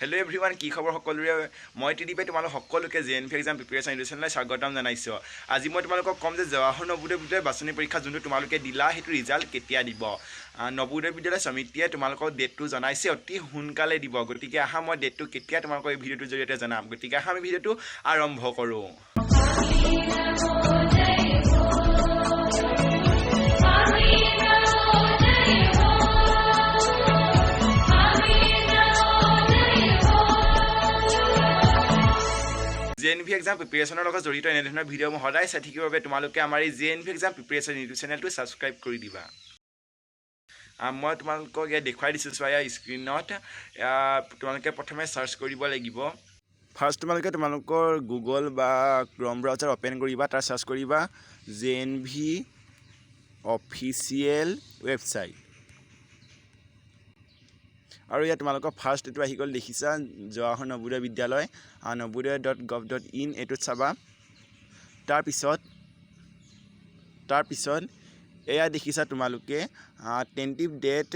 Hello everyone, কি খবৰ সকলোৰে মই টিডিপে তোমালোক সকলোকে JNVST এক্সাম প্ৰিপাৰেচন এডুকেশ্যনলৈ স্বাগতম জনাইছো আজি মই তোমালোকক কম যে জৱাহৰ নবোদয় বিদ্যালয় বাছনি পৰীক্ষা যোনটো তোমালোকে দিলা হেতু ৰিজাল্ট কেতিয়া দিব নবোদয় বিদ্যালয় সমিতিয়ে তোমালোকক ডেটটো জনাইছে অতি সোনকালে দিব গতিকে আহা মই ডেটটো কেতিয়া তোমালোকক এই ভিডিওটোৰ জৰিয়তে জনাম গতিকে আহা আমি ভিডিওটো আৰম্ভ কৰোঁ JNVST এক্সাম প্ৰিপাৰেচনৰ লগত জড়িত এনে ধৰণৰ ভিডিও মই সদায় চাই থাকিবৰ বাবে তোমালোকে আমাৰ এই JNVST এক্সাম প্ৰিপাৰেচন ইউটিউব চেনেলটো সাবস্ক্ৰাইব কৰি দিবা মই তোমালোকক ইয়াত দেখুৱাই দিছোঁ চোৱা স্ক্ৰীনত তোমালোকে প্ৰথমে সাৰ্চ কৰিব লাগিব ফাৰ্ষ্ট তোমালোকৰ গুগল বা ক্ৰম ব্ৰাউজাৰ ওপেন কৰিবা তাৰ সাৰ্চ কৰিবা JNVST অফিচিয়েল ৱেবছাইট আৰু ইয়াত তোমালোকৰ ফাৰ্ষ্ট এটো আহি গ'ল দেখিছা জৱাহৰ নবোদয় বিদ্যালয় navodaya.gov.in এটো চাবা তাৰ পিছত এয়া দেখিছা তোমালোকে টেন্টিভ date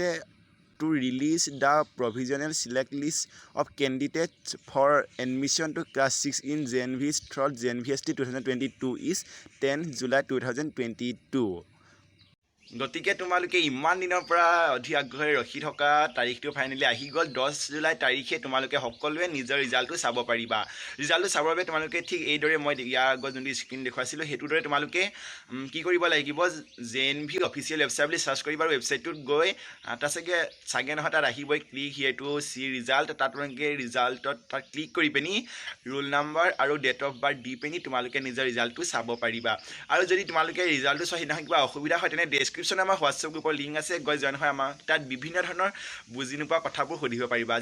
to release the provisional select list of candidates for admission to class 6 in JNVST through JNVST 2022 is 10 July 2022 গতিকে তোমালোকে ইমান দিনৰ পৰা অধি আগ্ৰহে ৰখি থকা তাৰিখটো ফাইনালি আহি গ'ল 10 জুলাই তাৰিখে তোমালোকে সকলোৱে নিজৰ ৰিজাল্টটো চাব পাৰিবা ৰিজাল্টটো চাবৰ বাবে তোমালোকে ঠিক এইদৰে মই ইয়াৰ আগত যোনটো স্ক্ৰীন দেখুৱাইছিলোঁ সেইটোৰ দৰে তোমালোকে কি কৰিব লাগিব JNVST অফিচিয়েল ৱেবছাইট বুলি সাৰ্চ কৰিবা আৰু ৱেবছাইটটোত গৈ তাত চাগে নহয় তাত আহিবই ক্লিক হিয়াৰ টু সি ৰিজাল্ট তাত তোমালোকে ৰিজাল্টত তাত ক্লিক কৰি পিনি ৰোল নাম্বাৰ আৰু ডেট অফ বাৰ্থ দি পিনি তোমালোকে নিজৰ ৰিজাল্টটো চাব পাৰিবা আৰু যদি তোমালোকে ৰিজাল্টটো চাই নহয় কিবা অসুবিধা হয় তেনে ডেছক্ৰিপশ্যন আমাৰ হোৱাটছএপ গ্ৰুপৰ লিংক আছে গৈ জইন হয় আমাৰ তাত বিভিন্ন ধৰণৰ বুজি নোপোৱা কথাবোৰ সুধিব পাৰিবা